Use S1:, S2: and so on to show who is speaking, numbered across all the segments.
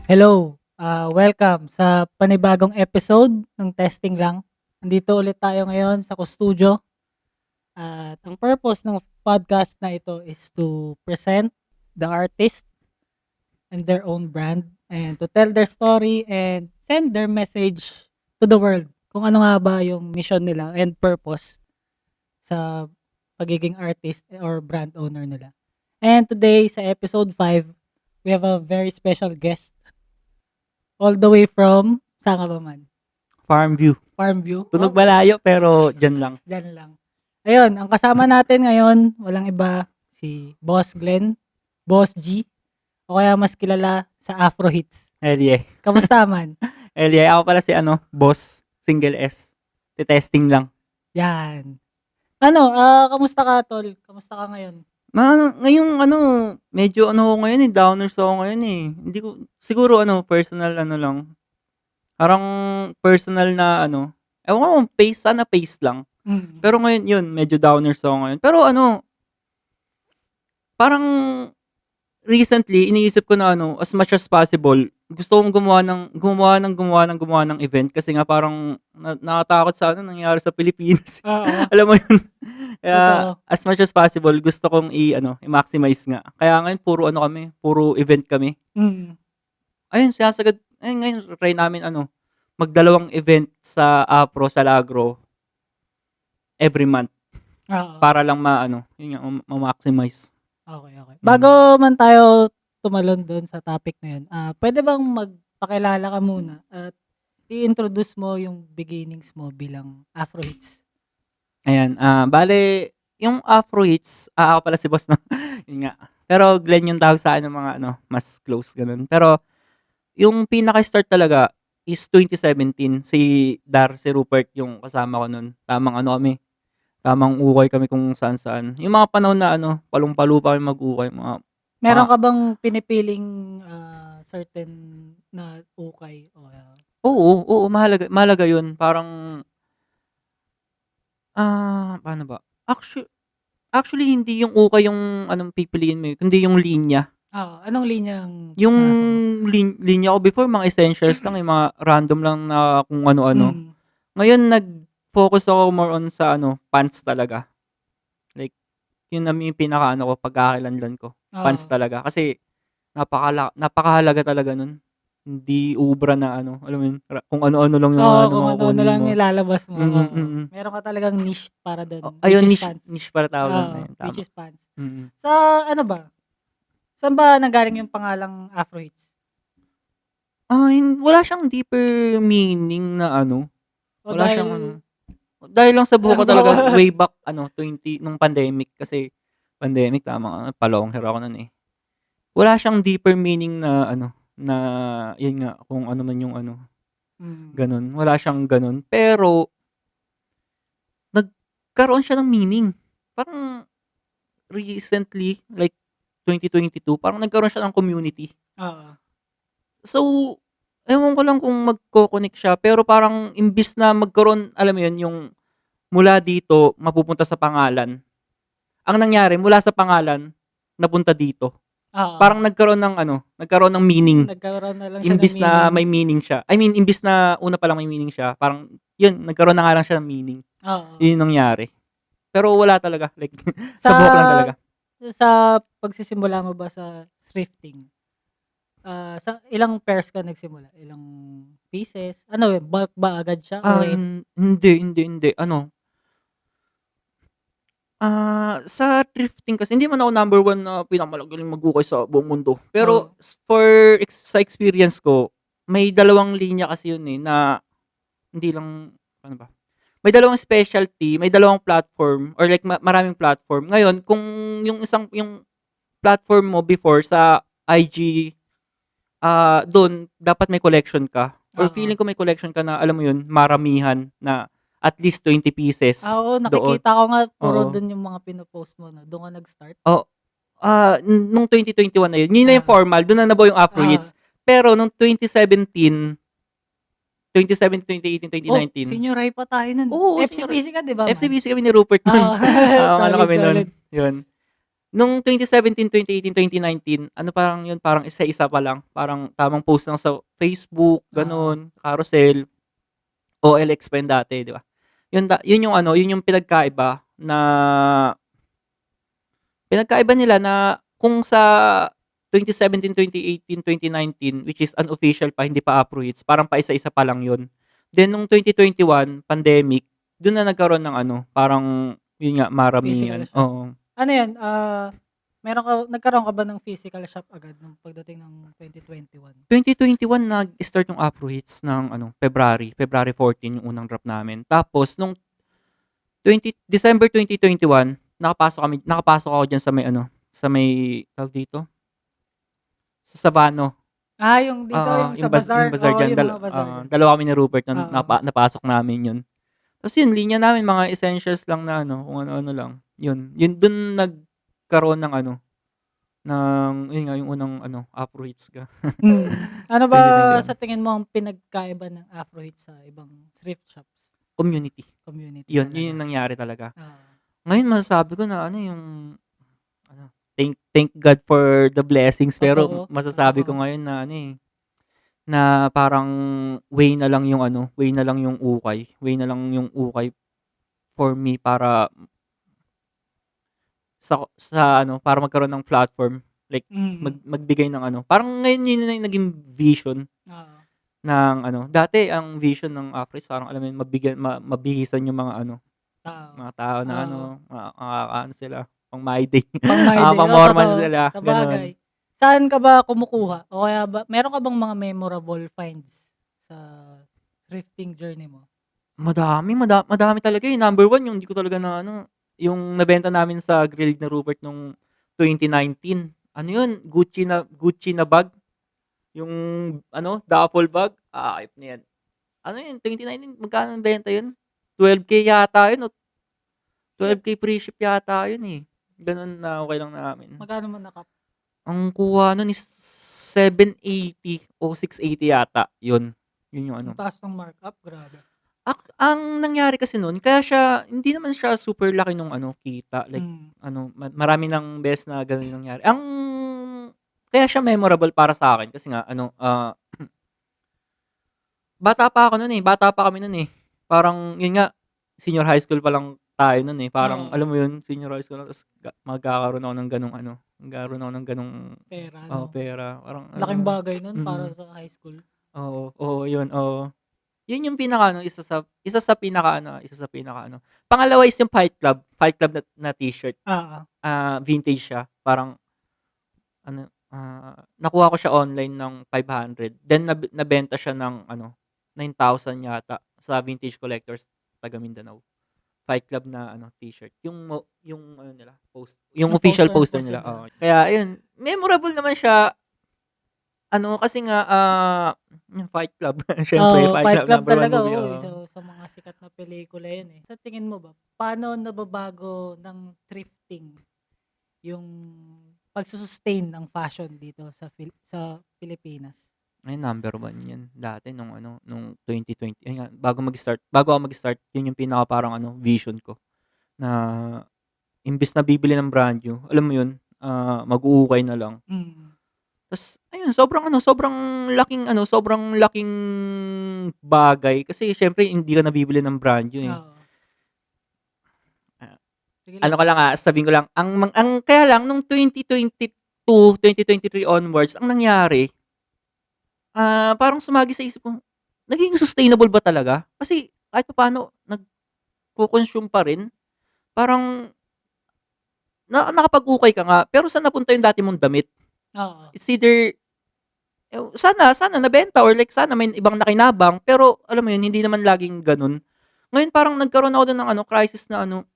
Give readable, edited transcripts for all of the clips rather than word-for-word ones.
S1: Hello, welcome sa panibagong episode ng Testing Lang. Nandito ulit tayo ngayon sa Kustudio at ang purpose ng podcast na ito is to present the artist and their own brand and to tell their story and send their message to the world kung ano nga ba yung mission nila and purpose sa pagiging artist or brand owner nila. And today sa episode 5, we have a very special guest all the way from saan ka ba man?
S2: Farm View.
S1: Farmview?
S2: Tunog malayo pero diyan lang.
S1: Diyan lang. Ayun, ang kasama natin ngayon, walang iba, si Boss Glenn, Boss G, o kaya mas kilala sa Afro Hits.
S2: Elie.
S1: Kamusta man?
S2: Elie, ako pala si Boss, single S. Testing lang.
S1: Yan. Ano, kamusta ka, tol? Kamusta ka ngayon?
S2: Ngayong medyo ako ngayon downers ako ngayon eh. Hindi ko, siguro personal lang. Parang personal na ewan ko kung sana pace lang. Pero ngayon yun, medyo downers ako ngayon. Pero parang recently, iniisip ko na as much as possible, gusto kong gumawa ng event kasi nga parang nakatakot sa nangyayari sa Pilipinas.
S1: Oo.
S2: Alam mo yun? Kaya
S1: Totoo.
S2: as much as possible, gusto kong i-maximize nga. Kaya ngayon puro event kami. Ayun, ngayon try namin magdalawang event sa Afro sa Lagro every month
S1: Oo.
S2: para lang yun nga, ma-maximize.
S1: Okay. Bago man tayo tumalon doon sa topic na yun, pwede bang magpakilala ka muna at i-introduce mo yung beginnings mo bilang Afro Hits?
S2: Ayan, bale, yung Afro Hits, ako pala si Boss, no? Yun nga. Pero Glenn yung tawag sa akin ng mga mas close, ganun. Pero, yung pinaka-start talaga is 2017. Si Rupert yung kasama ko nun. Tamang ukay kami kung saan-saan. Yung mga panahon na palong-palo pa kami mag-ukay.
S1: Meron ka bang pinipiling certain na ukay?
S2: Oo, mahalaga yun. Parang, paano ba? Actually, hindi yung ukay yung pipiliin mo, kundi yung linya.
S1: Anong linyang
S2: Yung
S1: pinasok mo?
S2: linya ko before, mga essentials lang, yung mga random lang na kung ano-ano.
S1: Mm.
S2: Ngayon, nag-focus ako more on sa pants talaga. Like, yun na yung pinaka pagkakakilanlan ko. Pants talaga. Kasi, napakahalaga talaga nun. Hindi ubra na alam mo yun, kung ano-ano lang yung
S1: Kung ano lang
S2: mo.
S1: ilalabas mo.
S2: Mm.
S1: Meron ka talagang niche para doon.
S2: Ayun,
S1: Which is pants.
S2: niche para tawag na yun.
S1: Which
S2: Tama.
S1: is pants.
S2: Mm.
S1: Sa ano ba? Saan ba nanggaling yung pangalang Afro Hits?
S2: Wala siyang deeper meaning na wala
S1: dahil,
S2: siyang dahil lang sa buhok ko talaga way back 20 nung pandemic kasi pandemic tama palong hero ako noon eh. Wala siyang deeper meaning na na yun nga kung ano man yung ganun. Wala siyang ganun. Pero nagkaroon siya ng meaning. Parang recently like 2022 parang nagkaroon siya ng community. So, ewan ko lang kung magko-connect siya, pero parang imbis na magkaroon, alam mo yun, yung mula dito, mapupunta sa pangalan. Ang nangyari, mula sa pangalan, napunta dito. Parang nagkaroon ng meaning.
S1: Nagkaroon na lang siya
S2: Imbis
S1: ng meaning.
S2: na may meaning siya. I mean, imbis na una pa lang may meaning siya, parang, yun, nagkaroon na nga lang siya ng meaning. Yun yung nangyari. Pero wala talaga. Like, sa buhok lang talaga.
S1: Sa pagsisimula mo ba sa thrifting, sa ilang pairs ka nagsimula? Ilang pieces? Bulk ba agad siya?
S2: Hindi. Sa thrifting kasi hindi man ako number 1 na pinakamagaling mag-ukay sa buong mundo. Pero sa experience ko, may dalawang linya kasi yun eh na hindi lang ano ba? May dalawang specialty, may dalawang platform or like maraming platform. Ngayon, kung yung platform mo before sa IG doon dapat may collection ka. Or feeling ko may collection ka na alam mo yun, maramihan na at least 20 pieces.
S1: Oo, nakikita ko nga puro doon yung mga pino-post mo na. Doon ka nag-start?
S2: Nung 2021 na yun. Yun na yung formal. Doon na nabuo yung Afro Hits. Pero nung 2018, 2019.
S1: Senior high pa tayo nun.
S2: Oo,
S1: FCPC ka, di ba?
S2: FCPC kami ni Rupert nun.
S1: Solid,
S2: Kami nun.
S1: solid.
S2: Yun. Nung 2017, 2018, 2019, ano parang yun, parang isa-isa pa lang. Parang tamang post lang sa Facebook,
S1: Oo.
S2: gano'n, carousel, OLX pa yun dati, 'di ba? Yun yung ano, yun yung pinagkaiba nila na kung sa 2017, 2018, 2019, which is unofficial pa, hindi pa Afro Hits, parang paisa-isa pa lang yun. Then nung 2021, pandemic, dun na nagkaroon ng ano, parang yun nga,
S1: Physical
S2: maramihan,
S1: shop.
S2: oo.
S1: Ano 'yan, nagkaroon ka ba ng physical shop agad nung pagdating ng 2021?
S2: 2021 nag-start yung Afro Hits ng ano, February 14 yung unang drop namin. Tapos nung December 2021, nakapasok ako diyan sa may ano, sa may tawag dito, sa Sabano.
S1: Yung dito,
S2: Oo,
S1: yung sa
S2: yung
S1: bazaar,
S2: bazaar
S1: oo,
S2: diyan,
S1: yung mga bazaar diyan.
S2: dalawa kami ni Rupert na
S1: Oo,
S2: napasok namin 'yun. Tapos 'yun, linya namin mga essentials lang na ano, kung ano-ano lang. 'Yun dun nagkaroon ng ano, ng 'yun nga yung unang ano, Afro Hits ka,
S1: Ano ba sa
S2: 2021.
S1: tingin mo ang pinagkaiba ng Afrohit sa ibang thrift shops,
S2: Community,
S1: community
S2: 'yun yung
S1: talaga?
S2: nangyari talaga.
S1: Oo,
S2: Ngayon masasabi ko na ano yung ano, thank God for the blessings, pero
S1: totoo,
S2: masasabi
S1: totoo.
S2: ko ngayon na ano, na parang way na lang yung ano, way na lang yung ukay for me para sa ano, para magkaroon ng platform, like
S1: Mm,
S2: magbigay ng ano, parang ngayon yun na yung naging vision
S1: oo,
S2: ng ano, dati ang vision ng Afresh parang alam mo yun, mabihisan yung mga ano,
S1: tao,
S2: mga tao na
S1: oo.
S2: ano, makakaano sila, pang My Day,
S1: Pang My Day, oo,
S2: pang-Mormon
S1: totoo,
S2: sila, gano'n.
S1: sabagay. Saan ka ba kumukuha o kaya ba meron ka bang mga memorable finds sa thrifting journey mo?
S2: Madami talaga, eh. Number one yung hindi ko talaga na ano, yung nabenta namin sa Grilled na Rupert nung 2019. Ano yun, Gucci na bag, yung ano, duffel bag, ayop na yan. Ano yun, 2019 magkano nabenta yun? 12K yata yun o
S1: Shit,
S2: 12K free ship yata yun, eh. Gano'n na okey lang namin.
S1: magkano mo
S2: Ang kuha nun is 780 o 680 yata, yun. Yun yung ano.
S1: ang taas ng markup, grabe.
S2: Ang nangyari kasi nun kaya siya hindi naman siya super laki nung ano, kita, like
S1: Hmm,
S2: ano, marami ng beses na gano'n yung nangyari. Kaya siya memorable para sa'kin kasi nga ano, bata pa ako nun, eh, bata pa kami nun, eh. Parang yun nga, senior high school pa lang tayo nun, eh. Parang
S1: oo,
S2: alam mo yun, senior high school lang ta's magkakaroon ako ng gano'ng ano, magkakaroon ako ng gano'ng,
S1: pera 'no?
S2: pera. Parang
S1: Laking bagay nun para
S2: mm,
S1: sa high school.
S2: oo, oo, yun, oo. Yun yung pinaka-ano, isa sa pinaka-ano. Pangalawa is yung Fight Club na t-shirt,
S1: Oo,
S2: vintage siya, parang ano, nakuha ko siya online ng 500, then nabenta siya ng ano, 9,000 yata sa Vintage Collectors, taga Mindanao. Fight Club na ano, t-shirt, yung ano nila, yung
S1: yung
S2: official
S1: poster
S2: poster
S1: poster
S2: nila,
S1: nila.
S2: oo. Kaya ayun, memorable naman siya ano, kasi nga, yung Fight Club, siyempre
S1: Oo,
S2: Fight
S1: Fight
S2: Club,
S1: Club
S2: number one
S1: talaga,
S2: movie,
S1: oo,
S2: oo.
S1: isa sa mga sikat na pelikula yun, eh. Sa tingin mo ba, paano nababago ng thrifting yung pagsu-sustain ng fashion dito sa Pilipinas?
S2: Ay, number one 'yan. Dati nung ano, nung 2020, ayun nga, bago ako mag-start, yun yung pinaka parang ano, vision ko na imbes na bibili ng brand new, alam mo yun, mag-uukay na lang.
S1: Mm,
S2: Tas ayun, sobrang laking bagay kasi siyempre hindi ka nabibili ng brand new, eh.
S1: oo.
S2: Ah,
S1: Sige
S2: ano
S1: lang.
S2: ko lang, sasabihin ko lang, ang kaya lang nung 2022, 2023 onwards, ang nangyari, parang sumagi sa isip ko, naging sustainable ba talaga? Kasi kahit papaano nagko-consume pa rin. Parang nakapag-ukay ka nga, pero saan napunta yung dati mong damit?
S1: Oo,
S2: It's either sana sana nabenta or like sana may ibang nakinabang, pero alam mo yun, hindi naman laging gano'n. Ngayon parang nagkaroon ako dun ng ano, crisis na ano,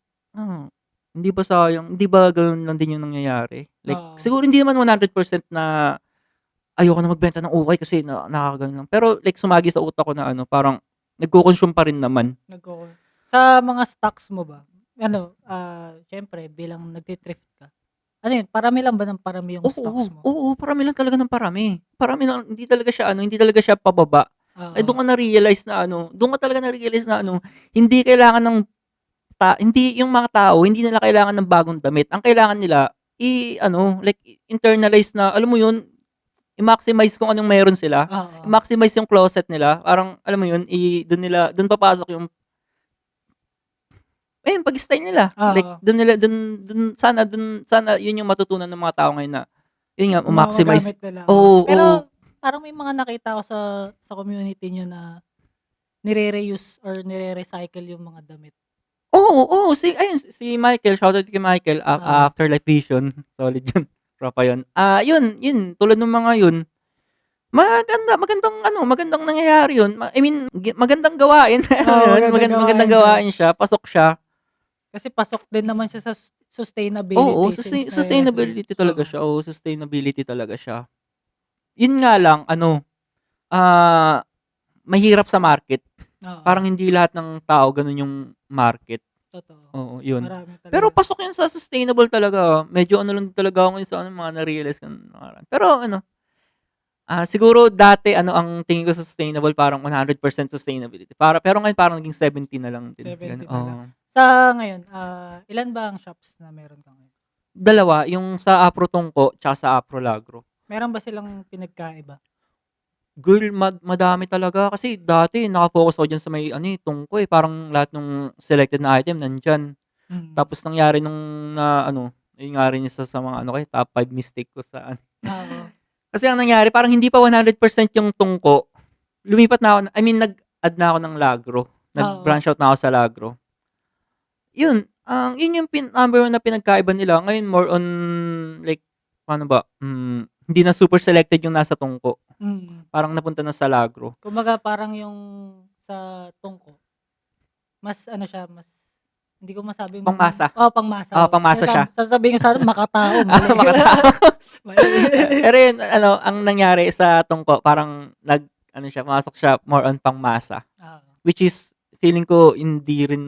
S2: hindi ba sayang, hindi ba gano'n lang din yung nangyayari? Like
S1: oo,
S2: siguro hindi naman 100% na ayoko na magbenta ng ukay kasi nakakagano lang. Pero like sumagi sa utak ko na ano, parang nagko-consume pa rin naman.
S1: sa mga stocks mo ba, ano, siyempre bilang nagti-thrift ka, ano yun, parami lang ba ng parami yung
S2: Oo,
S1: stocks mo?
S2: oo, parami lang talaga ng parami. Parami lang, hindi talaga siya ano, hindi talaga siya pababa. Ay
S1: Oo,
S2: dun ka talaga na-realize na ano, hindi yung mga tao hindi nila kailangan ng bagong damit. Ang kailangan nila ano, like internalize na, alam mo yun, i-maximize kung anong meron sila.
S1: Oo.
S2: I-maximize yung closet nila. Parang, alam mo yun, dun papasok yung, ayun, pag-style nila. Like,
S1: Oo.
S2: sana yun yung matutunan ng mga tao ngayon na, yun nga,
S1: Magamit
S2: maximize.
S1: nila, oo.
S2: Oo, oo.
S1: Pero parang may mga nakita ako sa community niyo na nire-reuse or nire-recycle yung mga damit.
S2: Oo, ayun, si Michael, shoutout kay Michael,
S1: Oo.
S2: Afterlife Vision, solid yun, tropa yun. Yun, tulad ng mga yun, magandang nangyayari yun. I mean, magandang gawain, alam mo
S1: Oo,
S2: yun,
S1: magandang
S2: magandang
S1: gawain siya.
S2: gawain siya, pasok siya.
S1: Kasi pasok din naman siya sa
S2: Oo,
S1: sustainability since
S2: sustainability talaga
S1: oo.
S2: siya, oo, sustainability talaga siya. Yun nga lang ano, ah, mahirap sa market.
S1: Oo,
S2: Parang hindi lahat ng tao gano'n yung market,
S1: totoo.
S2: oo, yun.
S1: Marami
S2: Pero
S1: talaga.
S2: pasok yan sa sustainable talaga, medyo ano lang talaga ako ngayon sa ano, mga na-realize ko nakaraan. Pero ano, siguro dati ano ang tingin ko sa sustainable parang 100% sustainability, pero ngayon parang naging 70 na lang din, gano'n,
S1: 70 na lang.
S2: oo.
S1: Sa ngayon, ilan ba ang shops na meron ka ngayon?
S2: Dalawa, yung sa Afro Tungko tsaka sa Afro Lagro.
S1: Meron ba silang pinagkaiba?
S2: Girl, madami talaga kasi dati naka-focus ako diyan sa may ano, tungko, parang lahat ng selected na item nandiyan.
S1: Mm.
S2: Tapos nangyari nung na ano, yun nga rin isa sa mga ano ko, top 5 mistake ko sa ano.
S1: Oo.
S2: Kasi ang nangyari parang hindi pa 100% yung tungko. Lumipat na ako, I mean nag-add na ako ng Lagro.
S1: Oo.
S2: Nag-branch out na ako sa Lagro. Yun yung number 1 na pinagkaiba nila. Ngayon more on like paano ba, hindi na super selected yung nasa tungko.
S1: Mm.
S2: Parang napunta na sa Lagro.
S1: Kumbaga parang yung sa tungko, mas ano siya, mas hindi ko masabing
S2: Pangmasa.
S1: pangmasa,
S2: Oo,
S1: oo.
S2: pangmasa siya.
S1: Sasabihin ko sana makatao, mali.
S2: Makatao.
S1: Mali.
S2: Pero yun ano, ang nangyari sa tungko parang ano siya, pumasok siya more on pangmasa.
S1: Oo.
S2: Which is feeling ko hindi rin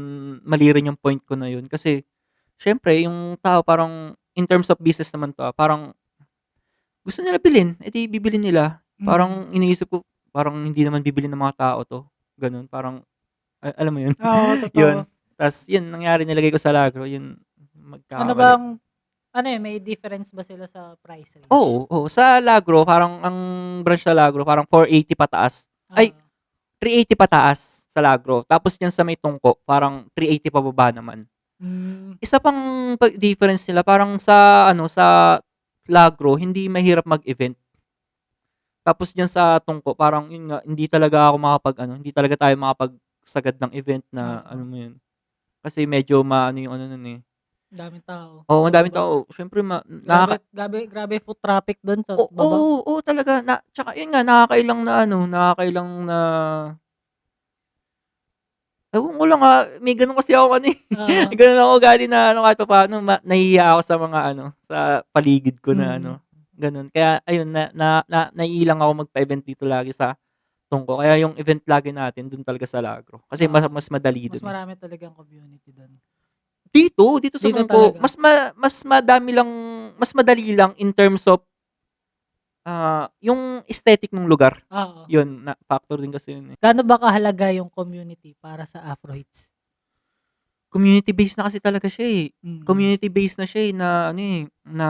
S2: mali rin yung point ko na yun. Kasi siyempre yung tao parang in terms of business naman 'to, parang gusto nila bilhin, eh di bibilhin nila.
S1: Mm.
S2: Parang iniisip ko, parang hindi naman bibilhin ng mga tao 'to, gano'n. Parang alam mo yun?
S1: Oo, totoo.
S2: Yun, ta's yun nangyari nilagay ko sa Lagro, yun
S1: Ano
S2: magkakamali.
S1: bang may difference ba sila sa price range?
S2: Oo, sa Lagro parang ang branch sa Lagro parang 480 pataas. Ay,
S1: Oo.
S2: 380 pataas sa Lagro, tapos diyan sa may tungko parang 380 pababa naman.
S1: Hmm.
S2: Isa pang difference nila parang sa ano, sa Lagro hindi mahirap mag-event. Tapos diyan sa tungko parang yun nga, hindi talaga tayo makapagsagad ng event na
S1: Oo.
S2: ano mo yun, kasi medyo maano yung ano nun, eh,
S1: Daming tao,
S2: oo, ang daming
S1: sobra.
S2: tao. Siyempre
S1: Grabe grabe grabe foot traffic dun sa baba.
S2: oo, talaga na tsaka yun nga nakakailang na ano, nakakailang na ewan ko lang, may gano'n kasi akong ano, eh,
S1: Oo.
S2: may gano'n akong ugali na ano kahit papaano nahihiya ako sa mga ano, sa paligid ko na
S1: Mm.
S2: ano, gano'n. Kaya ayun naiilang ako magpa-event dito lagi sa Tungko, kaya yung event lagi natin dun talaga sa Lagro, kasi
S1: Oo.
S2: mas madali
S1: Mas
S2: dun, eh.
S1: marami talagang community dun.
S2: Dito sa
S1: Dito
S2: Tungko
S1: talaga?
S2: mas madali lang in terms of, yung aesthetic nung lugar.
S1: Oo.
S2: Yun na factor din kasi yun, eh.
S1: Gaano ba kahalaga yung community para sa Afro Hits?
S2: Community based na kasi talaga siya, eh.
S1: Mm.
S2: Community based na siya, eh, na ano, eh, na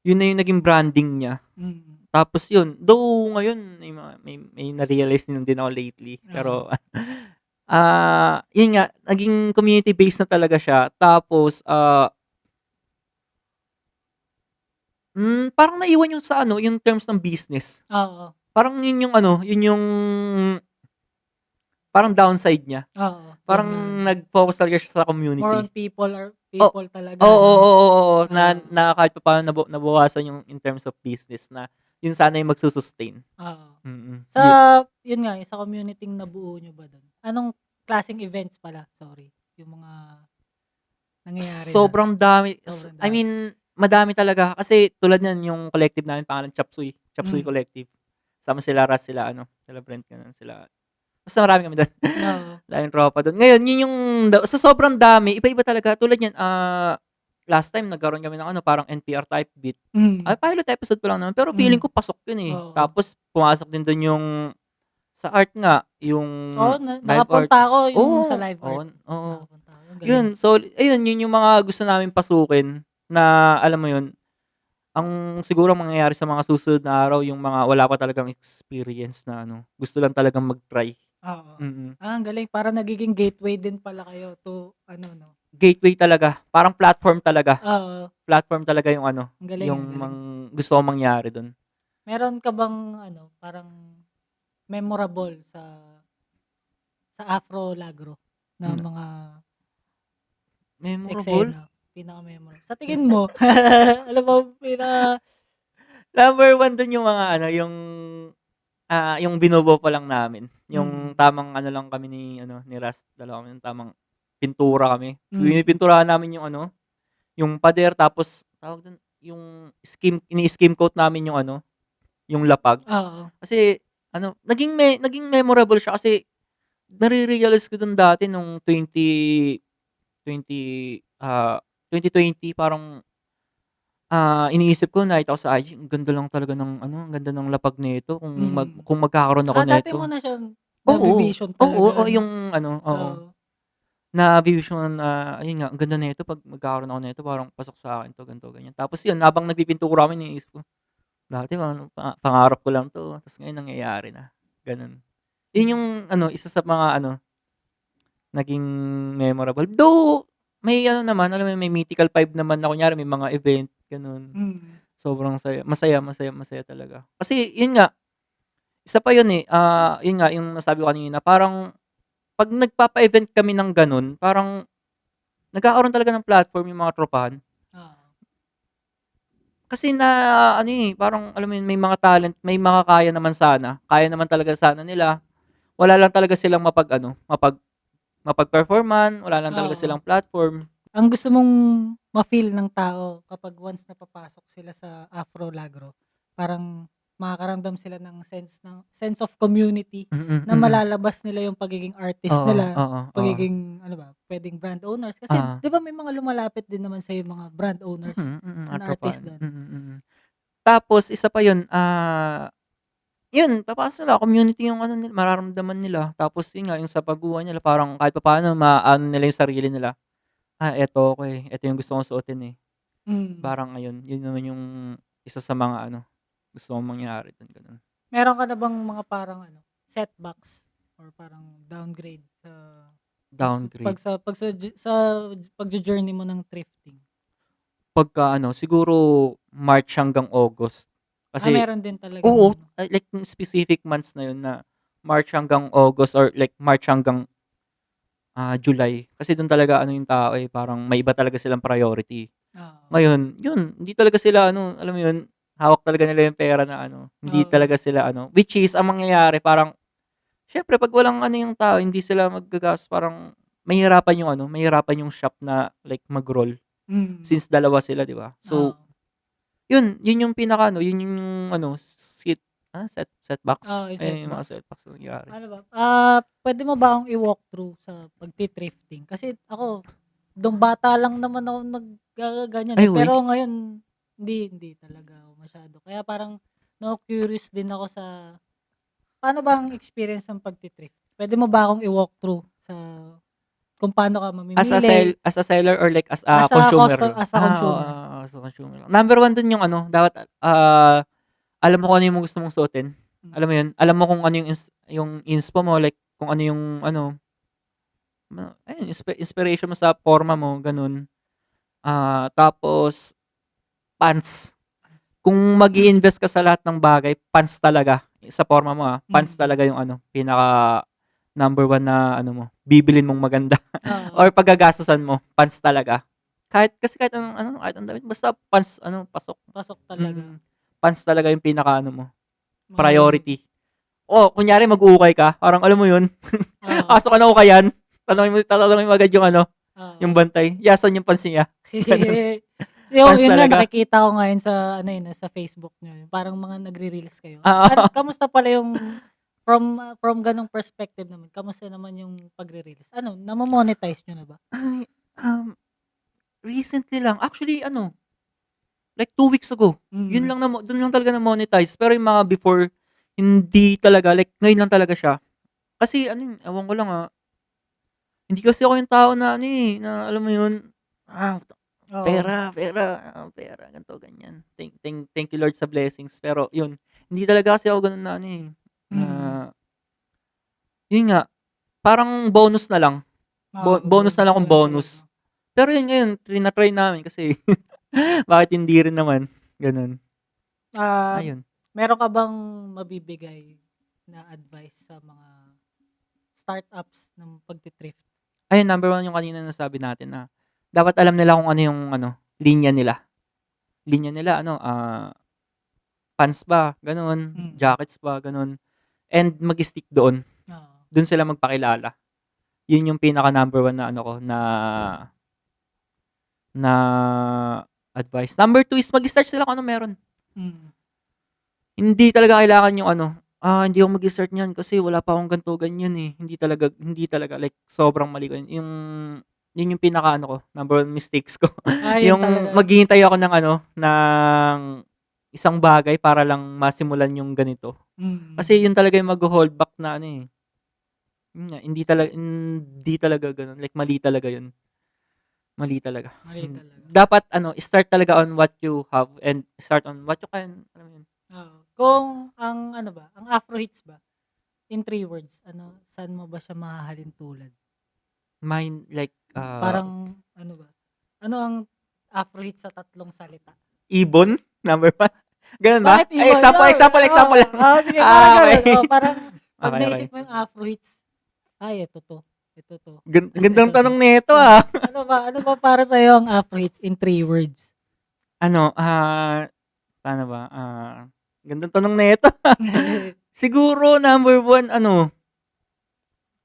S2: yun na yung naging branding niya.
S1: Mm.
S2: Tapos yun, though ngayon may na-realize din ako lately,
S1: Oo.
S2: pero yun nga naging community based na talaga siya, tapos, parang naiwan yung sa ano, yung terms ng business.
S1: Oo.
S2: Parang yun yung ano, yun yung parang downside niya.
S1: Oo, yun
S2: Parang
S1: nga.
S2: nag-focus talaga siya sa
S1: More
S2: community.
S1: on
S2: O
S1: people talaga
S2: oo,
S1: 'no?
S2: oo, na
S1: Oo.
S2: na kahit papaano nabawasan yung in terms of business na yun sana yung magsu-sustain.
S1: Oo.
S2: Mm,
S1: Sa yun nga, sa community-ng nabuo niyo ba dun, anong klaseng events pala, sorry, yung mga nangyayari dun?
S2: sobrang dami,
S1: Sobrang
S2: I
S1: dami.
S2: mean, madami talaga kasi tulad niyan yung collective namin pangalan Chapsuy
S1: Mm.
S2: Collective. Sama sila Ras, sila ano, sila Brent, gano'n, sila basta marami kami dun.
S1: Oo.
S2: Daming tropa dun. Ngayon yun yung sa sobrang dami, iba-iba talaga tulad niyan, last time nagkaroon kami ng ano, parang NPR type beat.
S1: Mm.
S2: Pilot episode pa lang naman pero feeling
S1: Hmm.
S2: ko pasok yun, eh.
S1: Oo.
S2: Tapos pumasok din dun yung Sa art nga, yung
S1: Oo,
S2: live art.
S1: nakapunta ako yung sa
S2: Oo,
S1: live art.
S2: oo, oo.
S1: Nakapunta ako, ang galing.
S2: Yun, so ayun, yun yung mga gusto naming pasukin na alam mo yun, ang siguro mangyayari sa mga susunod na araw yung mga wala pa talagang experience na ano, gusto lang talagang mag-try.
S1: Oo.
S2: Mm.
S1: Ang galing, parang nagiging gateway din pala kayo to ano 'no?
S2: Gateway talaga, parang platform talaga.
S1: Oo,
S2: Platform talaga yung ano,
S1: ang galing,
S2: yung
S1: ang galing.
S2: gusto kong mangyari dun.
S1: Meron ka bang ano, parang memorable sa Afro Lagro na
S2: Hmm,
S1: mga
S2: memorable?
S1: eksena, pinaka-memorable sa tingin mo? Ano ba pinaka
S2: Number one dun yung mga ano, yung binubuo pa lang namin. Yung
S1: mm,
S2: tamang ano lang kami ni Ras, dalawa kami, yung tamang pintura kami.
S1: mm,
S2: Pinipinturahan namin yung ano, yung pader, tapos tawag dun, yung ini-skim coat namin yung ano, yung lapag.
S1: oo,
S2: Kasi ano, naging memorable siya kasi nare-realize ko dun dati nung 20, 2020, parang, iniisip ko, nakita ko sa IG, ang ganda lang talaga ng ano, ang ganda ng lapag nito
S1: mm.
S2: kung magkakaroon ako
S1: Dati
S2: nito.
S1: mo na siyang
S2: Oo,
S1: navi-vision
S2: oo,
S1: talaga
S2: oo,
S1: ano?
S2: yung ano, oo,
S1: Oo,
S2: nabi-vision na ayun nga, ang ganda nito 'pag magkakaroon ako nito, parang pasok sa akin 'to, ganito, ganyan. Tapos yun, habang nagpipintura kami iniisip ko, dati ano, pangarap ko lang 'to, ta's ngayon nangyayari na, gano'n. Yun yung
S1: mm,
S2: ano, isa sa mga ano, naging memorable. Though may ano naman, alam mo yun, may mythical vibe naman na kunyari may mga event, gano'n.
S1: mm,
S2: Sobrang masaya talaga. Kasi yun nga, isa pa yun, yun nga yung nasabi ko kanina, parang 'pag nagpapa-event kami ng gano'n, parang nagkakaroon talaga ng platform yung mga tropahan.
S1: oo,
S2: Kasi ano, parang alam mo yun, may mga talent, may makakaya naman sana, kaya naman talaga sana nila. Wala lang talaga silang mapag-ano, mapag-performan, wala lang talaga
S1: oo.
S2: silang platform.
S1: Ang gusto mong ma-feel ng tao kapag once na papasok sila sa Afro Lagro, parang makakaramdam sila ng sense of community
S2: Mm,
S1: na
S2: mm.
S1: malalabas nila yung pagiging artist
S2: Oo,
S1: nila,
S2: oo, oo.
S1: pagiging ano ba, puwedeng brand owners. Kasi
S2: Oo.
S1: 'di ba may mga lumalapit din naman sa'yo mga brand owners and artist
S2: Atropahan.
S1: dun?
S2: Tapos isa pa yun, yun, papasok sila, community yung ano nila, mararamdaman nila. Tapos yun nga, yung sa pagguhit nila, parang kahit papaano maano nila yung sarili nila. Eto ako, eto yung gusto kong suotin, eh.
S1: Mm.
S2: Parang ayun, yun naman yung isa sa mga ano, gusto kong mangyari dun, gano'n.
S1: Meron ka na bang mga parang ano, setbacks or parang downgrade sa
S2: Downgrade.
S1: sa pagjo-journey mo ng thrifting?
S2: Pagka ano, siguro March hanggang August. Kasi
S1: Meron din talagang
S2: oo,
S1: ano,
S2: like yung specific months na yun na March hanggang August, or like March hanggang, July. Kasi dun talaga ano yung tao, parang may iba talaga silang priority.
S1: oo,
S2: Ngayon, yun, hindi talaga sila ano, alam mo yun, hawak talaga nila yung pera na ano, hindi
S1: oo,
S2: talaga sila ano, which is ang mangyayari, parang siyempre 'pag walang ano yung tao, hindi sila maggagastos, parang mahihirapan yung shop na like mag-roll,
S1: mm,
S2: since dalawa sila, 'di ba? So,
S1: oo,
S2: yun yung pinaka-ano, yun yung ano, setbacks,
S1: oo, yung
S2: ayun yung mga
S1: setbacks.
S2: setbacks na nangyari.
S1: Ano ba, puwede mo ba akong i-walkthrough sa pagti-thrifting? Kasi ako, nung bata lang naman ako
S2: Ay,
S1: eh,
S2: uy,
S1: pero ngayon hindi talaga ako masyado. Kaya parang na-cu-curious din ako sa paano ba ang experience ng pagti-thrift? Puwede mo ba akong i-walkthrough sa kung paano ka mamimili
S2: as a seller or like as a consumer lang?
S1: as a
S2: Oo,
S1: consumer?
S2: as a consumer lang. Number one dun yung ano, dapat, alam mo kung ano yung gusto mong suotin. Alam
S1: Mm,
S2: mo yun? Alam mo kung ano yung inspo mo, like kung ano yung ano, ayun, inspiration mo sa porma mo, gano'n. Tapos pants. Kung mag-i-invest ka sa lahat ng bagay, pants talaga. Sa porma mo, pants
S1: mm,
S2: talaga yung ano, pinaka number one na ano mo, bibilin mong maganda
S1: oo,
S2: or paggagastusan mo, pants talaga. Kahit anong ano, kahit anong damit, basta pants ano, pasok.
S1: pasok talaga,
S2: Mm, Pants talaga yung pinaka-ano mo,
S1: mga
S2: priority. Kunyari mag-uukay ka, parang alam mo yun,
S1: oo,
S2: pasok ka ng ukayan, tatanungin mo agad yung ano, yung
S1: oo.
S2: bantay, "Yasan yung pants niya?" Gano'n. Pants
S1: Yun nga
S2: talaga.
S1: nakikita ko ngayon sa ano, sa Facebook niyo, yung parang mga nagre-reels kayo.
S2: Oo.
S1: Kamusta pala yung from ganong perspective naman, kamusta naman yung pagre-reels? Ano, namo-monetize niyo na ba?
S2: Ay, recently lang, actually ano, like 2 weeks ago, yun
S1: Mm,
S2: lang, dun lang talaga na-monetize, pero yung mga before, Hindi talaga, like ngayon lang talaga siya. Kasi ano, ewan ko lang, hindi kasi ako yung tao na ano, na alam mo yun,
S1: Oo.
S2: pera, pera, pera, ganito, ganyan. Thank you Lord sa blessings. Pero yun, hindi talaga kasi ako gano'n na ano, na
S1: Mm.
S2: yun nga, parang bonus na lang.
S1: Oo,
S2: Bonus na
S1: bonus
S2: lang
S1: na
S2: kung
S1: lang talaga.
S2: bonus. Pero yun ngayon, trina-try namin kasi bakit hindi rin naman, gano'n.
S1: Ah,
S2: Ayun.
S1: Meron ka bang mabibigay na advice sa mga startups ng pagti-thrift?
S2: Ayun, number 1 yung kanina nasabi natin na dapat alam nila kung ano yung ano, linya nila. Linya nila ano, pants ba, gano'n,
S1: Mm.
S2: jackets ba, gano'n, and mag-stick doon.
S1: Oo.
S2: Dun sila magpakilala. Yun yung pinaka number 1 na ano ko na advice. Number 2 is mag-start sila kung anong meron.
S1: Mm.
S2: Hindi talaga kailangan yung ano, hindi ako mag-start niyan kasi wala pa akong ganito, ganyan, eh. Hindi talaga like sobrang mali ko yun yung pinaka-ano ko, number 1 mistakes ko.
S1: Yun
S2: Yung
S1: talaga.
S2: maghihintay ako ng ano, ng isang bagay para lang masimulan yung ganito.
S1: Mm.
S2: Kasi yun talaga yung magho-hold back na ano, yun nga, hindi talaga gano'n, like mali talaga yun, mali talaga.
S1: Mali talaga.
S2: Dapat ano, start talaga on what you have and start on what you can, alam mo yun?
S1: Oo. Kung ang ano ba, ang Afro Hits ba, in 3 words, ano, saan mo ba siya mahahalin tulad?
S2: Mind like,
S1: Parang ano ba, ano ang Afro Hits sa 3 salita?
S2: ibon, number 1, gano'n ba?
S1: Bakit
S2: Ay,
S1: ibon?
S2: example lang.
S1: Sige parang gano'n.
S2: Okey.
S1: Parang 'pag
S2: Okey.
S1: naisip mo yung Afro Hits, ay ito 'to, ito 'to, ta's
S2: Gandang
S1: ito 'to.
S2: tanong nito,
S1: Oh, ano ba para sa'yo ang Afro Hits in 3 words?
S2: Ano, paano ba, gandang tanong nito, siguro number 1 ano,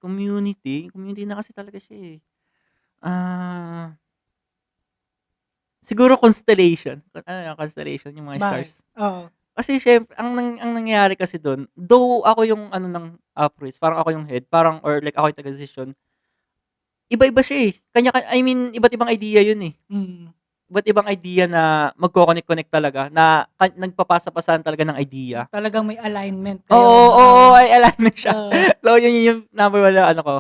S2: community na kasi talaga siya, eh. Ah, siguro constellation, constellation yung mga
S1: Bakit?
S2: stars.
S1: Oo.
S2: Kasi siyempre ang nangyayari kasi dun, though ako yung ano ng upraise, parang ako yung head, parang or like ako yung taga-desisyon, iba-iba siya, eh. I mean, iba't ibang idea yun, eh.
S1: Mm.
S2: Iba't ibang idea na magko-connect-connect talaga na nagpapasa-pasahan talaga ng idea.
S1: Talagang may alignment kayo,
S2: Oo,
S1: oo.
S2: oo, ay alignment siya.
S1: Oo.
S2: So yun yung number 1 na ano ko,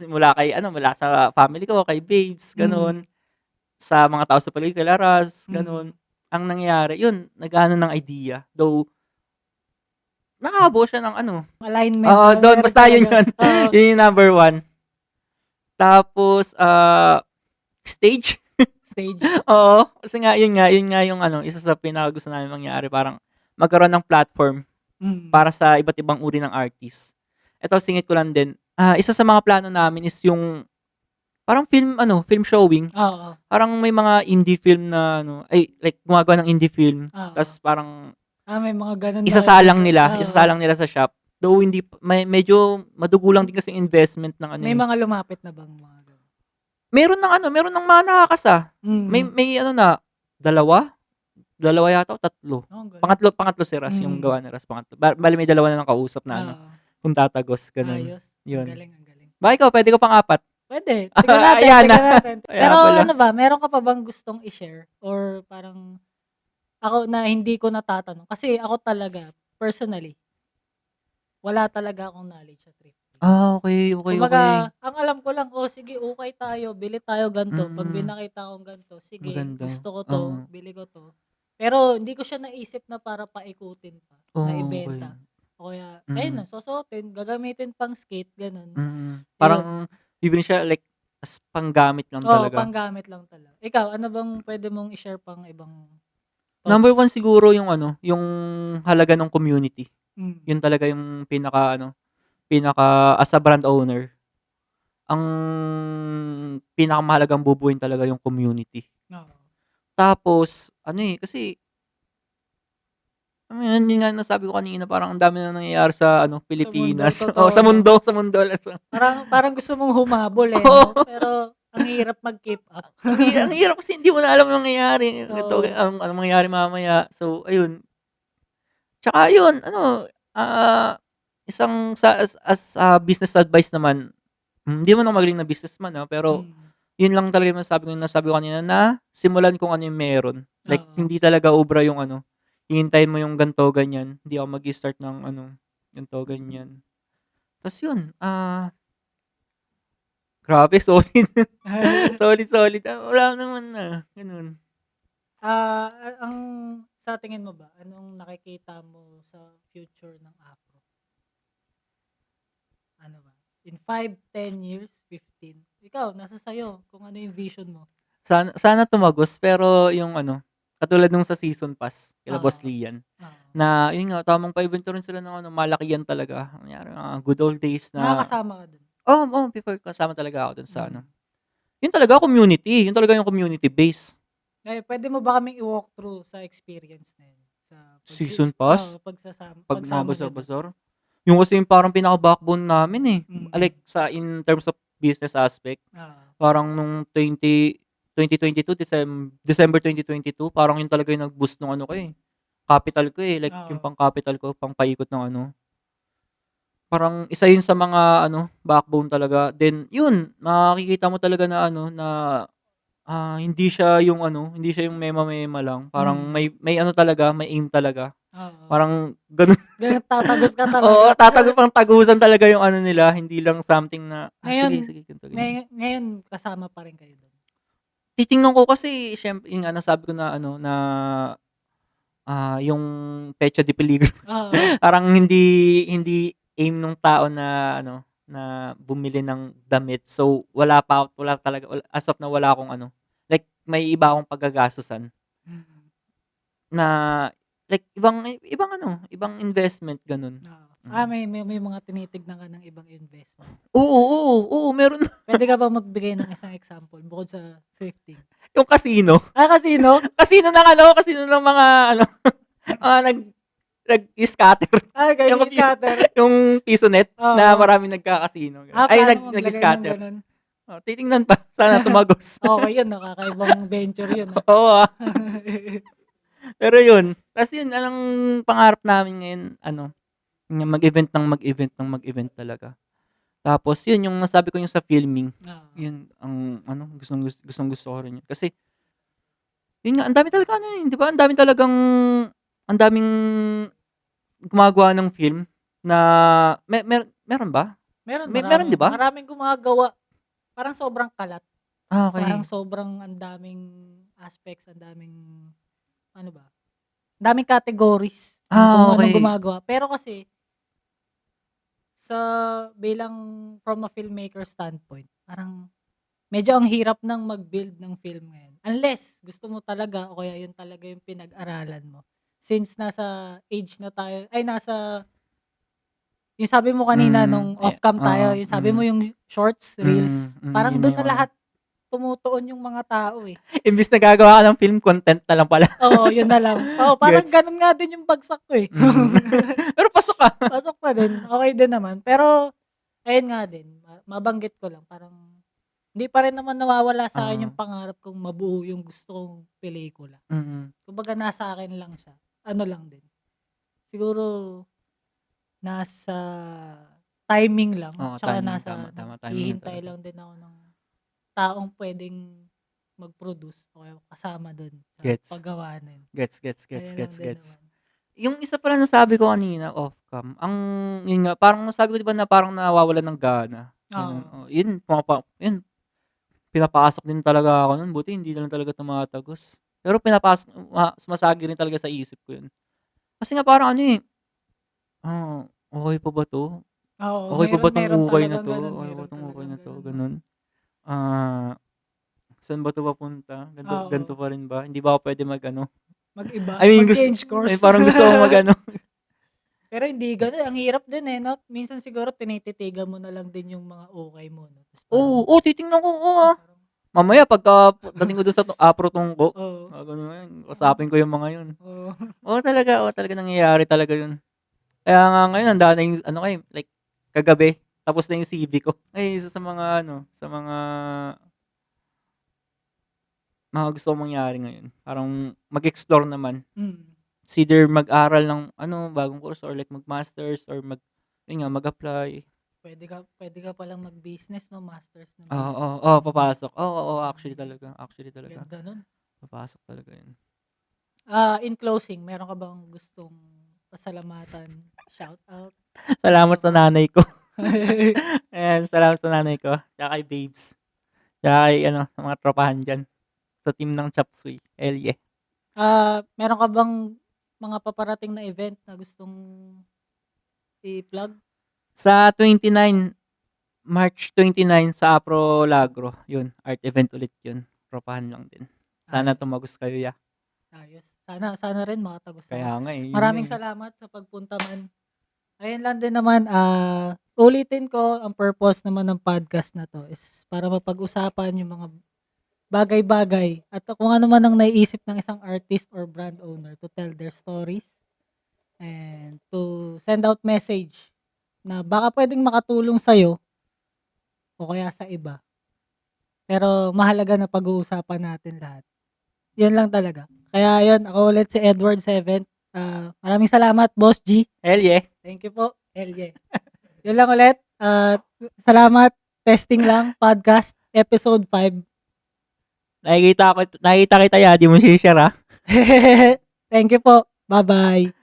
S2: mula kay ano, mula sa family ko, kay babes,
S1: Mm.
S2: gano'n, sa mga tao sa paligid, kila Raz,
S1: Mm.
S2: gano'n. Ang nangyari yun, nag-aano ng idea, though nakabuo siya ng ano,
S1: Alignment,
S2: oo, dun
S1: meron
S2: basta yun
S1: talaga.
S2: yun.
S1: Oo.
S2: Yun yung number 1. Tapos, stage.
S1: Stage.
S2: Oo, kasi nga yun nga yung ano, isa sa pinakagusto namin mangyari, parang magkaroon ng platform
S1: Mm.
S2: para sa iba't ibang uri ng artist. Eto singit ko lang din, isa sa mga plano namin is yung parang film showing.
S1: Oo.
S2: Parang may mga indie film na ano, ay like gumagawa ng indie film,
S1: Oo.
S2: ta's parang
S1: May mga gano'n na oo.
S2: isasalang nila sa shop. Though hindi medyo madugo lang din kasi yung investment ng ano,
S1: May
S2: eh.
S1: mga lumapit na bang mga gano'n?
S2: Meron ng mga nakakasa.
S1: Mm.
S2: May ano na, dalawa? Dalawa yata o 3.
S1: Ang galing.
S2: Pangatlo si Ras, yung
S1: Mm.
S2: gawa ni Ras, pangatlo. Bale may dalawa na nakausap na ano,
S1: Oo.
S2: kung tatagos, gano'n.
S1: Ayos. Ang
S2: 'Yun.
S1: galing, ang galing.
S2: Baka ikaw puwede ka pang-4?
S1: Puwede, tignan natin,
S2: Ayan na.
S1: tignan natin.
S2: Kaya
S1: Pero
S2: pala.
S1: ano ba, meron ka pa bang gustong i-share or parang ako na hindi ko natatanong? Kasi ako talaga, personally, wala talaga akong knowledge sa thrifting.
S2: Okey, okey, okey.
S1: Kumbaga, ang alam ko lang, "Oh, sige ukay tayo, bili tayo gan'to." 'Pag may
S2: Mm,
S1: nakita akong gan'to, sige
S2: maganda.
S1: gusto ko 'to,
S2: Oo.
S1: bili ko 'to. Pero hindi ko siya naisip na para paikutin pa, na
S2: Okey.
S1: ibenta o kaya ayun
S2: Mm,
S1: na susuotin, gagamitin pang skate gano'n, yun.
S2: parang bibili siya like as panggamit lang
S1: Oo,
S2: talaga.
S1: panggamit lang talaga. Ikaw, ano bang puwede mong i-share pang ibang
S2: Number
S1: thoughts?
S2: 1 siguro yung ano, yung halaga nung community.
S1: Mm.
S2: Yun talaga yung pinaka-ano, as a brand owner, ang pinakamahalagang bubuuin talaga yung community.
S1: Oo.
S2: Tapos ano, kasi alam mo yun nga nasabi ko kanina, parang ang dami na nangyayari sa ano,
S1: Sa mundo,
S2: Pilipinas. Oo,
S1: totoo 'no?
S2: sa mundo
S1: Parang parang gusto mong humabol,
S2: oo,
S1: 'no? Pero ang hirap mag-keep up.
S2: ang hirap kasi hindi mo na alam yung mangyayari, ganito,
S1: Oo.
S2: anong mangyayari mamaya. So ayun, tsaka yun ano, isang as a business advice naman, hindi man ako magaling na businessman, pero
S1: Mm.
S2: yun lang talaga yung nasabi ko kanina na simulan kung ano yung meron. Like
S1: Oo.
S2: hindi talaga obra yung ano, hihintayin mo yung ganito, ganyan. Hindi ako mag-i-start ng ano, ganito, ganyan. Tas yun, grabe solid. Solid, wala naman na, gano'n.
S1: Ang sa tingin mo ba, anong nakikita mo sa future ng Afro? Ano ba? In 5, 10 years, 15? Ikaw, nasa sa'yo kung ano yung vision mo.
S2: Sana tumagos pero yung ano, katulad nung sa season pass kila Boss
S1: Oo,
S2: Lian,
S1: oo.
S2: na yun nga tamang pa-evento rin sila ng ano, malakihan talaga. Kunyari mga good old days na
S1: Nakakasama ka dun?
S2: oo, before kasama talaga ako dun sa ano.
S1: Mm.
S2: Yun talaga community, yun talaga yung community base.
S1: Puwede mo ba kaming i-walk through sa experience na yun? Sa
S2: Season pass,'pag mga
S1: pagsama niyo dun?
S2: basar-basar. Yung kasi yung parang pinaka-backbone namin, eh.
S1: Mm.
S2: Like sa in terms of business aspect,
S1: Oo.
S2: parang nung 2022 December 2022 parang yun talaga yung nag-boost nung ano ko, eh, capital ko, eh, like yung
S1: Oo.
S2: pang-capital ko, pang-paikot ng ano, parang isa yun sa mga ano, backbone talaga. Then yun, makikita mo talaga na ano, na, hindi siya yung ano, hindi siya yung mema-mema lang. Parang
S1: Mm.
S2: may ano talaga, may aim talaga.
S1: Oo.
S2: Parang gano'n.
S1: Ganun tatagos ka talaga.
S2: Oo, pang-tagusan talaga yung ano nila, hindi lang something na,
S1: Ngayon
S2: sige, sige ganito, ganyan.
S1: ngayon kasama pa rin kayo dun?
S2: Titingnan ko kasi siyempre yun nga nasabi ko na ano, na, yung petsa de peligro
S1: Oo.
S2: parang hindi hindi aim nung tao na ano, na bumili ng damit. So, wala talaga as of now wala akong ano, like may iba akong paggagastusan
S1: Mm.
S2: na like ibang ano, ibang investment gano'n.
S1: Oo.
S2: Mm.
S1: May mga tinitignan ka ng ibang investment.
S2: Oo, meron.
S1: Puwede ka ba magbigay ng isang example bukod sa thrifting?
S2: Yung casino.
S1: Casino?
S2: Casino ng mga ano, nag-scatter.
S1: Kayo
S2: Yung
S1: nag-scatter?
S2: yung PisoNet na
S1: Oo.
S2: maraming nagka-casino, gano'n. Ay,
S1: Plano maglagay ng
S2: nag-scatter.
S1: gano'n?
S2: Titingnan pa, sana tumagos.
S1: Okey yun, nakakaibang venture yun,
S2: Oo, pero yun, ta's yun ang pangarap namin ngayon ano, yung mag-event talaga. Tapos yun yung nasabi ko yung sa filming,
S1: Oo.
S2: yun ang ano, gustong-gusto ko rin yun. Kasi yun nga, ang dami talaga ano, eh, 'di ba, ang daming gumagawa ng film na meron ba?
S1: Meron,
S2: Meron 'di ba?
S1: maraming gumagawa. Parang sobrang kalat, parang
S2: Okey.
S1: sobrang ang daming aspects, ang daming ano ba, ang daming categories ng kung anong
S2: Okey.
S1: gumagawa. Pero kasi sa bilang from a filmmaker standpoint, parang medyo ang hirap ng mag-build ng film ngayon. Unless gusto mo talaga o kaya yun talaga yung pinag-aralan mo. Since nasa age na tayo ay nasa yung sabi mo kanina nung off-cam
S2: Oo,
S1: tayo, yung sabi mo yung shorts, reels, parang
S2: yun na
S1: dun na
S2: yung ano.
S1: lahat tumutuon yung mga tao, eh.
S2: Imbes na gagawa ka ng film, content na lang pala.
S1: Oo, yun na lang. Oo, parang
S2: Gets.
S1: ganun nga din yung bagsak ko, eh.
S2: Pero pasok ka.
S1: Pasok pa din, okey din naman. Pero ayun nga din, mabanggit ko lang parang hindi pa rin naman nawawala sa'kin
S2: Oo,
S1: yung pangarap kong mabuo yung gusto kong pelikula.
S2: mm.
S1: Kumbaga nasa akin lang siya, ano lang din, siguro nasa timing lang
S2: Oo,
S1: tsaka
S2: timing, tama,
S1: nasa
S2: tama, timing lang
S1: naghihintay
S2: talaga.
S1: lang din ako ng taong puwedeng mag-produce o kaya kasama dun sa
S2: Gets.
S1: paggawa nun. Ayun lang din
S2: Gets.
S1: naman.
S2: Yung isa pala nasabi ko kanina off cam, yun nga parang nasabi ko 'di ba na parang nawawalan ng gana, gano'n.
S1: Oo.
S2: Oh, yun pinapasok din talaga ako nun, buti hindi na lang talaga tumatagos. Pero sumasagi rin talaga sa isip ko yun. Kasi nga parang ano, eh, okey pa ba 'to?
S1: Oo,
S2: Okey pa ba 'tong
S1: meron
S2: ukay na
S1: talagang
S2: 'to?
S1: gano'n,
S2: Okey pa
S1: meron
S2: 'tong ukay
S1: talagang
S2: na 'to,
S1: gano'n, oo.
S2: gano'n. Ah, saan ba 'to papunta? Ganito
S1: Oo,
S2: pa rin ba? Hindi ba ako puwede mag-ano,
S1: mag-iba,
S2: I mean
S1: mag-change
S2: may
S1: course.
S2: parang gusto kong mag-ano.
S1: Pero hindi gano'n, ang hirap din, eh, 'no? Minsan siguro tinititigan mo na lang din yung mga ukay mo 'no, ta's parang
S2: Titingnan ko,
S1: parang
S2: mamaya pagka dating ko dun sa Afro Tungko,
S1: oo,
S2: gagano na yun,
S1: oo,
S2: kausapin ko yung mga yun.
S1: oo.
S2: Oo talaga nangyayari talaga yun. Kaya nga ngayon ang daming ano ko, eh, like kagabi tapos na yung CV ko. Ay isa sa mga ano, sa mga gusto kong mangyari ngayon, parang mag-explore naman.
S1: Mm.
S2: It's either mag-aral ng ano, bagong kurso or like mag-masters or yun nga mag-apply.
S1: Puwede ka palang mag-business 'no, masters ng
S2: Oo,
S1: business.
S2: papasok. Oo,
S1: Mm,
S2: actually talaga,
S1: ganda nun.
S2: papasok talaga yun.
S1: In closing, meron ka bang gustong pasalamatan, shoutout?
S2: Salamat sa nanay ko. Ayan, salamat sa nanay ko. Tsaka kay babes. Tsaka kay sa mga tropahan dyan. Sa team ng Chop Suey. Hell yeah.
S1: Meron ka bang mga paparating na event na gustong i-plug?
S2: Sa March 29 sa Afro Lagro. Yun, art event ulit yun. Tropahan lang din. Sana
S1: Ayos,
S2: tumagos kayo, ya.
S1: ayos. Sana rin makatagos ako.
S2: Kaya nga eh, yun
S1: Maraming
S2: nga eh.
S1: salamat sa pagpunta man. Ayun lang din naman, ulitin ko ang purpose naman ng podcast na 'to is para mapag-usapan yung mga bagay-bagay at kung ano man ang naiisip ng isang artist or brand owner to tell their stories and to send out message na baka puwedeng makatulong sa'yo o kaya sa iba. Pero mahalaga na pag-uusapan natin lahat. 'Yun lang talaga. Kaya 'yun, ako ulit si Edward Seventh. Maraming salamat Boss G.
S2: Hell yeah.
S1: Thank you po. Hell yeah. 'Yun lang ulit. Salamat. Testing lang podcast episode 5.
S2: Nakikita kita, ya. Di mo share, ha?
S1: Thank you po. Bye-bye.